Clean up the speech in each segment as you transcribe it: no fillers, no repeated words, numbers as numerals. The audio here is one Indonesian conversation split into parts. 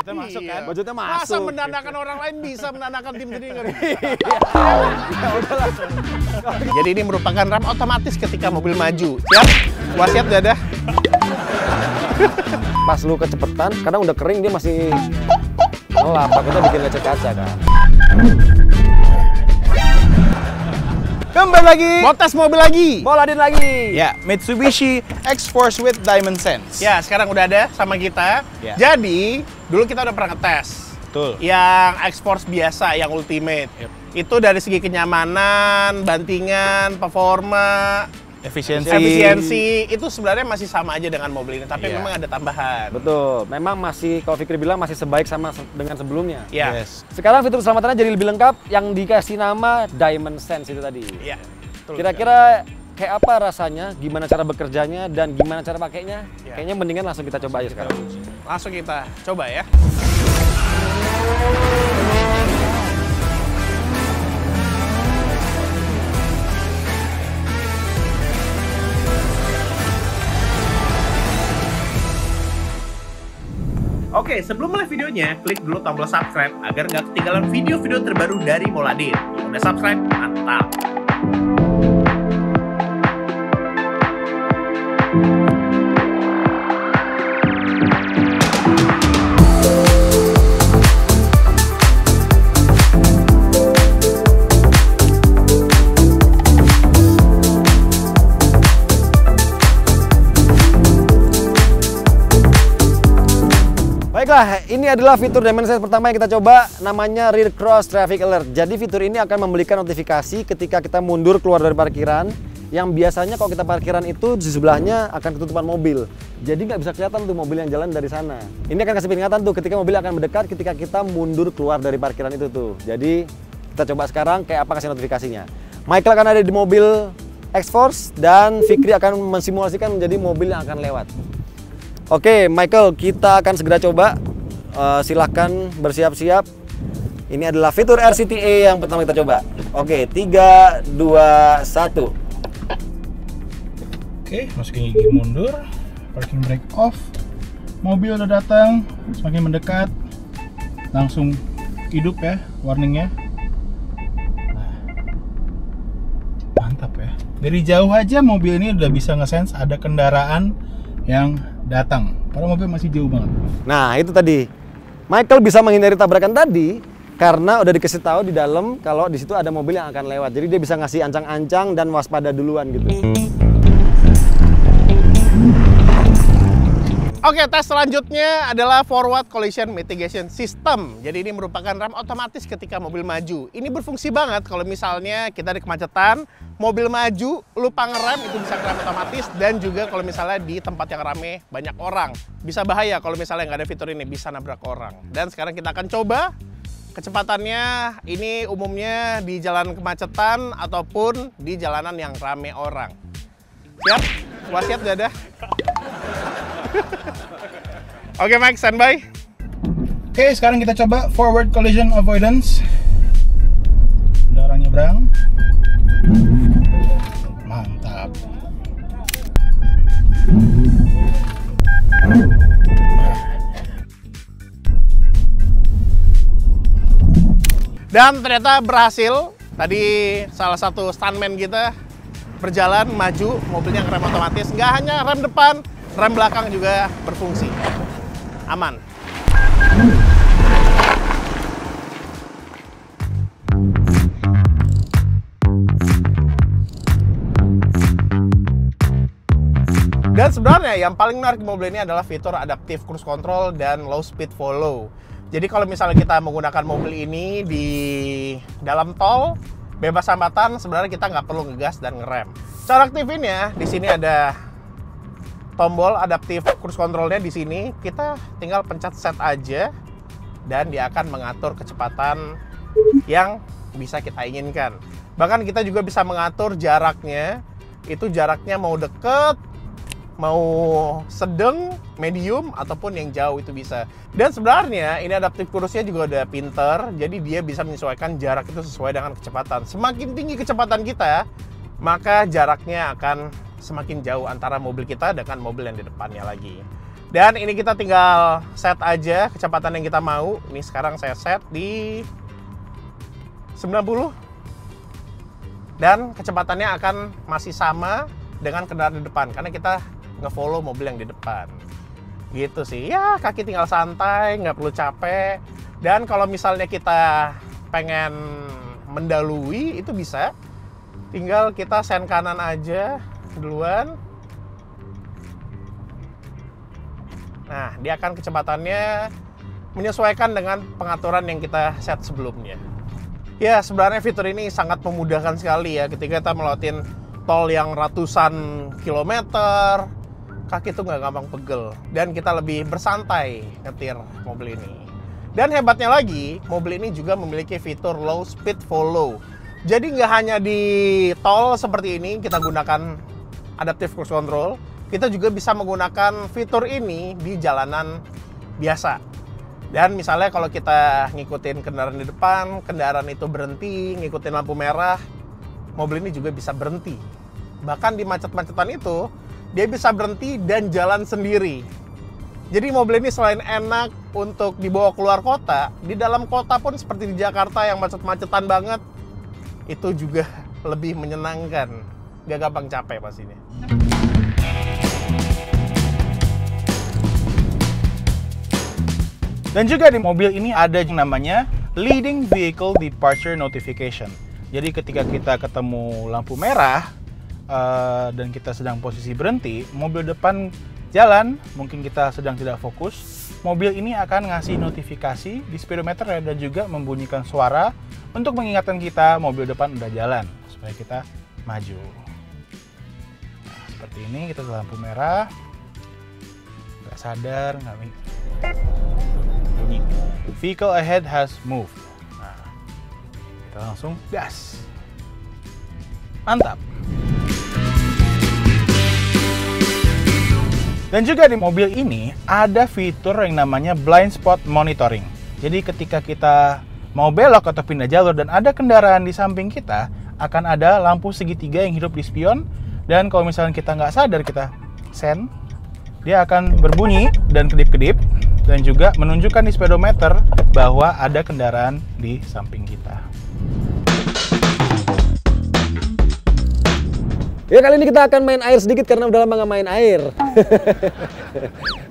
Budgetnya masuk kan? Budgetnya Masa masuk. mendandakan orang lain bisa mendandakan tim sendiri? Ya udahlah. Jadi ini merupakan rem otomatis ketika mobil maju. Siap? Wasiat udah ada? Pas lu kecepetan, kadang udah kering dia masih ngelap, takutnya bikin lecet kaca kan. Kembali lagi. Mau tes mobil lagi? Moladin lagi. Ya, Mitsubishi X-Force with Diamond Sense. Ya, sekarang udah ada sama kita. Ya. Jadi, dulu kita udah pernah ngetes. Betul. Yang X-Force biasa, yang Ultimate. Yep. Itu dari segi kenyamanan, bantingan, performa, Efisiensi. itu sebenarnya masih sama aja dengan mobil ini, tapi Iya. memang ada tambahan. Betul, memang masih, kalau Fikri bilang masih sebaik sama dengan sebelumnya. Ya. Yes. Sekarang fitur keselamatannya jadi lebih lengkap, yang dikasih nama Diamond Sense itu tadi. Iya. betul Kira-kira kayak apa rasanya, gimana cara bekerjanya, dan gimana cara pakainya? Ya. Kayaknya mendingan langsung kita coba aja sekarang. sekali. Langsung kita coba ya. Oke, sebelum mulai videonya, klik dulu tombol subscribe agar nggak ketinggalan video-video terbaru dari Moladin. Udah subscribe? Mantap! Baiklah, ini adalah fitur Diamond Sense pertama yang kita coba, namanya Rear Cross Traffic Alert. Jadi fitur ini akan memberikan notifikasi ketika kita mundur keluar dari parkiran, yang biasanya kalau kita parkiran itu di sebelahnya akan ketutupan mobil. Jadi nggak bisa kelihatan tuh mobil yang jalan dari sana. Ini akan kasih peringatan tuh ketika mobil akan mendekat ketika kita mundur keluar dari parkiran itu tuh. Jadi kita coba sekarang kayak apa kasih notifikasinya. Michael akan ada di mobil X-Force dan Fikri akan mensimulasikan menjadi mobil yang akan lewat. Oke, Michael, kita akan segera coba. Silahkan bersiap-siap. Ini adalah fitur RCTA yang pertama kita coba. Oke, 3, 2, 1. Oke, masukin gigi mundur, parking brake off, mobil udah datang, semakin mendekat, langsung hidup ya warningnya. Nah, mantap ya. Dari jauh aja mobil ini udah bisa nge-sense ada kendaraan yang datang. Padahal mobil masih jauh banget. Nah, itu tadi. Michael bisa menghindari tabrakan tadi karena udah dikasih tahu di dalam kalau di situ ada mobil yang akan lewat. Jadi dia bisa ngasih ancang-ancang dan waspada duluan gitu. Oke, tes selanjutnya adalah Forward Collision Mitigation System. Jadi ini merupakan rem otomatis ketika mobil maju. Ini berfungsi banget kalau misalnya kita di kemacetan, mobil maju, lupa ngerem, itu bisa rem otomatis. Dan juga kalau misalnya di tempat yang rame, banyak orang. Bisa bahaya kalau misalnya nggak ada fitur ini, bisa nabrak orang. Dan sekarang kita akan coba kecepatannya. Ini umumnya di jalan kemacetan ataupun di jalanan yang rame orang. Siap? Wasiat udah ada? Oke, Mike, standby. Oke, sekarang kita coba forward collision avoidance. Ada orang nyebrang. Mantap. Dan ternyata berhasil. Tadi salah satu stuntman kita berjalan maju, mobilnya ngerem otomatis. Nggak hanya rem depan, rem belakang juga berfungsi. Aman. Dan sebenarnya yang paling menarik di mobil ini adalah fitur adaptive cruise control dan low speed follow. Jadi kalau misalnya kita menggunakan mobil ini di dalam tol, bebas hambatan, sebenarnya kita nggak perlu ngegas dan ngerem. Cara aktifinnya, di sini ada tombol adaptive cruise controlnya di sini. Kita tinggal pencet set aja dan dia akan mengatur kecepatan yang bisa kita inginkan. Bahkan kita juga bisa mengatur jaraknya. Itu jaraknya mau deket, mau sedang, medium, ataupun yang jauh itu bisa. Dan sebenarnya ini adaptive cruise-nya juga udah pinter, jadi dia bisa menyesuaikan jarak itu sesuai dengan kecepatan. Semakin tinggi kecepatan kita, maka jaraknya akan semakin jauh antara mobil kita dengan mobil yang di depannya lagi. Dan ini kita tinggal set aja kecepatan yang kita mau. Ini sekarang saya set di 90. Dan kecepatannya akan masih sama dengan kendaraan di depan karena kita nge-follow mobil yang di depan. Gitu sih. Ya, kaki tinggal santai, nggak perlu capek. Dan kalau misalnya kita pengen mendahului itu bisa. Tinggal kita sen kanan aja duluan. Nah, dia akan kecepatannya menyesuaikan dengan pengaturan yang kita set sebelumnya. Ya, sebenarnya fitur ini sangat memudahkan sekali ya ketika kita melewatin tol yang ratusan kilometer. Kaki tuh nggak gampang pegel. Dan kita lebih bersantai nyetir mobil ini. Dan hebatnya lagi, mobil ini juga memiliki fitur low speed follow. Jadi nggak hanya di tol seperti ini kita gunakan adaptive cruise control, kita juga bisa menggunakan fitur ini di jalanan biasa. Dan misalnya kalau kita ngikutin kendaraan di depan, kendaraan itu berhenti, ngikutin lampu merah, mobil ini juga bisa berhenti. Bahkan di macet-macetan itu, dia bisa berhenti dan jalan sendiri. Jadi mobil ini selain enak untuk dibawa keluar kota, di dalam kota pun seperti di Jakarta yang macet-macetan banget, itu juga lebih menyenangkan. Gak gampang capek pastinya. Dan juga di mobil ini ada yang namanya Leading Vehicle Departure Notification. Jadi ketika kita ketemu lampu merah dan kita sedang posisi berhenti, mobil depan jalan, mungkin kita sedang tidak fokus, mobil ini akan ngasih notifikasi di speedometer dan juga membunyikan suara untuk mengingatkan kita mobil depan udah jalan, supaya kita maju. Nah, seperti ini, kita lampu merah, nggak sadar, nggak bunyi. Vehicle ahead has moved. Nah, kita langsung gas. Mantap. Dan juga di mobil ini ada fitur yang namanya blind spot monitoring. Jadi ketika kita mau belok atau pindah jalur dan ada kendaraan di samping kita, akan ada lampu segitiga yang hidup di spion. Dan kalau misalnya kita nggak sadar, kita sen, dia akan berbunyi dan kedip-kedip dan juga menunjukkan di speedometer bahwa ada kendaraan di samping kita. Ya, kali ini kita akan main air sedikit karena udah lama nggak main air.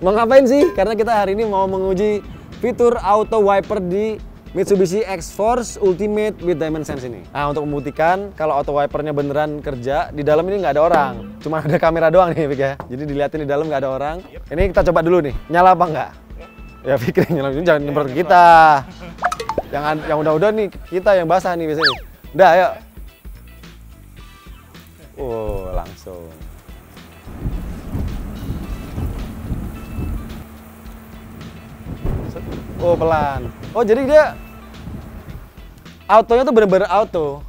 Mau ngapain sih? Karena kita hari ini mau menguji fitur auto wiper di Mitsubishi X-Force Ultimate with Dimensense ini. Nah, untuk membuktikan kalau auto wipernya beneran kerja, di dalam ini nggak ada orang. Cuma ada kamera doang nih, Fik ya. Jadi dilihatin di dalam nggak ada orang. Ini kita coba dulu nih, nyala apa nggak? Ya Fik, nyala. Ini jangan nyemprot kita. Yang udah-udah nih, kita yang basah nih biasanya. Udah, ayo. Oh, langsung. Oh, pelan. Oh, jadi dia autonya tuh bener-bener auto.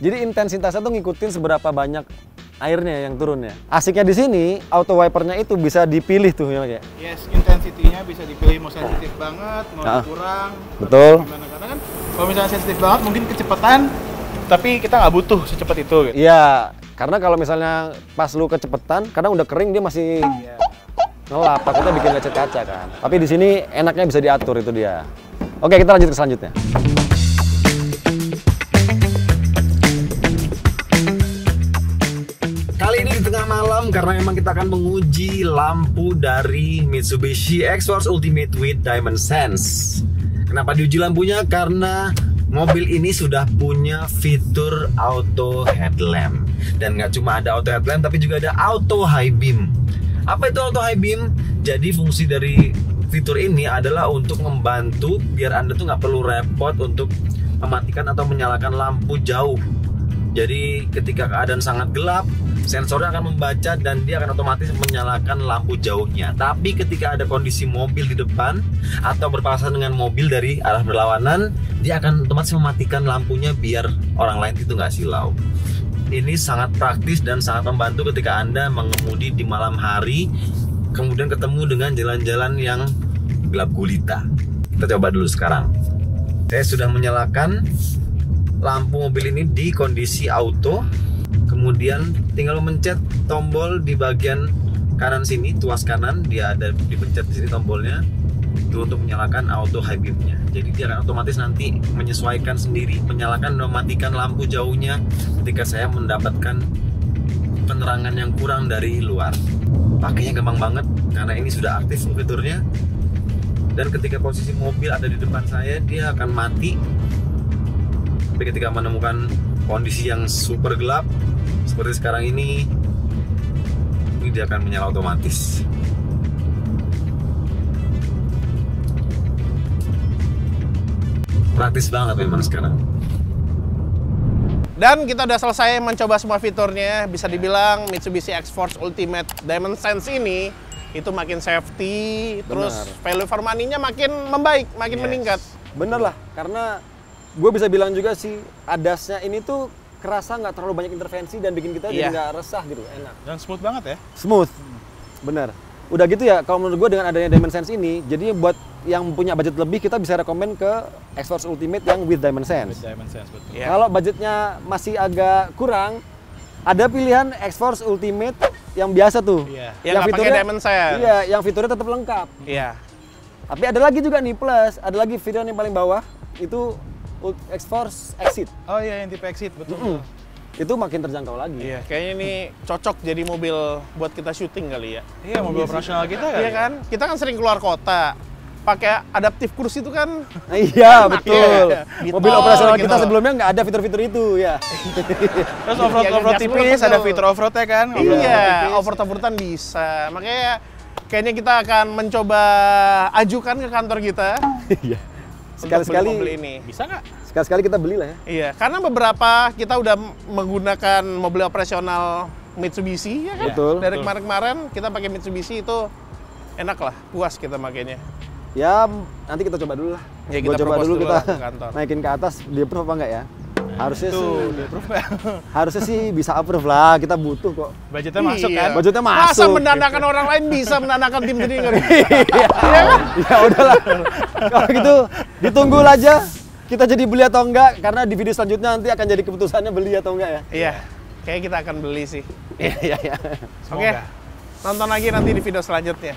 Jadi intensitasnya tuh ngikutin seberapa banyak airnya yang turun ya. Asiknya di sini, auto wipernya itu bisa dipilih tuh ya, kayak. Yes, intensity-nya bisa dipilih mau sensitif banget, mau kurang. Betul. Karena kan kalau misalnya sensitif banget mungkin kecepatan, tapi kita nggak butuh secepat itu gitu. Iya, karena kalau misalnya pas lu kecepetan, kadang udah kering dia masih ngelap, takutnya bikin lecet kaca kan. Tapi di sini enaknya bisa diatur, itu dia. Oke, kita lanjut ke selanjutnya. Kali ini di tengah malam karena memang kita akan menguji lampu dari Mitsubishi X-Force Ultimate with Dimensense. Kenapa diuji lampunya? Karena mobil ini sudah punya fitur auto headlamp. Dan nggak cuma ada auto headlamp, tapi juga ada auto high beam. Apa itu auto high beam? Jadi fungsi dari fitur ini adalah untuk membantu biar Anda tuh nggak perlu repot untuk mematikan atau menyalakan lampu jauh. Jadi ketika keadaan sangat gelap, sensornya akan membaca dan dia akan otomatis menyalakan lampu jauhnya. Tapi ketika ada kondisi mobil di depan atau berpapasan dengan mobil dari arah berlawanan, dia akan otomatis mematikan lampunya biar orang lain itu nggak silau. Ini sangat praktis dan sangat membantu ketika Anda mengemudi di malam hari, kemudian ketemu dengan jalan-jalan yang gelap gulita. Kita coba dulu sekarang. Saya sudah menyalakan lampu mobil ini di kondisi auto. Kemudian tinggal mencet tombol di bagian kanan sini, tuas kanan dia ada dipencet di sini tombolnya itu untuk menyalakan auto high beam-nya. Jadi dia akan otomatis nanti menyesuaikan sendiri, menyalakan dan mematikan lampu jauhnya ketika saya mendapatkan penerangan yang kurang dari luar. Pakainya gampang banget karena ini sudah aktif fiturnya. Dan ketika posisi mobil ada di depan saya, dia akan mati. Tapi ketika menemukan kondisi yang super gelap seperti sekarang ini dia akan menyala otomatis. Praktis banget memang sekarang. Dan kita udah selesai mencoba semua fiturnya. Bisa dibilang Mitsubishi X-Force Ultimate Diamond Sense ini itu makin safety, terus value for money-nya makin membaik, makin meningkat. Bener lah, karena gue bisa bilang juga sih ADAS-nya ini tuh kerasa nggak terlalu banyak intervensi dan bikin kita jadi nggak resah gitu, enak. Dan smooth banget ya. Smooth, bener. Udah gitu ya, kalau menurut gue dengan adanya Diamond Sense ini, jadi buat yang punya budget lebih kita bisa rekomen ke X-Force Ultimate yang with Diamond Sense. With Diamond Sense, betul. Yeah. Kalau budgetnya masih agak kurang, ada pilihan X-Force Ultimate yang biasa tuh. Iya. Yang nggak pakai Diamond Sense. Iya, yang fiturnya tetap lengkap. Iya. Tapi ada lagi juga nih plus, ada lagi fitur yang paling bawah itu X-Force Exit. Oh iya, yang tipe Exit, betul. Itu makin terjangkau lagi. Iya, kayaknya ini cocok jadi mobil buat kita syuting kali ya. Iya, mobil operasional kita kan. Iya kan? Kita kan sering keluar kota. Pakai adaptive cruise itu kan. Iya, betul. Ya. Mobil Tol operasional gitu. kita sebelumnya nggak ada fitur-fitur itu ya. Terus off-road tipis, ada fitur off-road ya kan? Iya, off-road-offroadan bisa. Makanya kayaknya kita akan mencoba ajukan ke kantor kita. Iya. Untuk Sekali-sekali beli mobil ini. Bisa nggak? sekali-sekali kita belilah ya. Iya, karena beberapa kita udah menggunakan mobil operasional Mitsubishi ya kan. Betul. Dari kemarin-kemarin kita pakai Mitsubishi itu enak lah, puas kita makainya. Ya, nanti kita coba dulu lah. Ya, Gua kita coba propose dulu dulu kita lah ke kantor. naikin ke atas, dia approve apa enggak ya? Harusnya Tuh, sih, di approve ya. harusnya sih bisa approve lah. Kita butuh kok. Budgetnya masuk Iya. kan? Budgetnya Masa masuk. mendandakan orang lain bisa mendandakan tim sendiri nggak bisa? Iya. Ya udahlah. Kalau gitu ditunggu aja kita jadi beli atau enggak, karena di video selanjutnya nanti akan jadi keputusannya beli atau enggak ya. Iya, kayak kita akan beli sih. Iya, iya. Oke, nonton lagi nanti di video selanjutnya.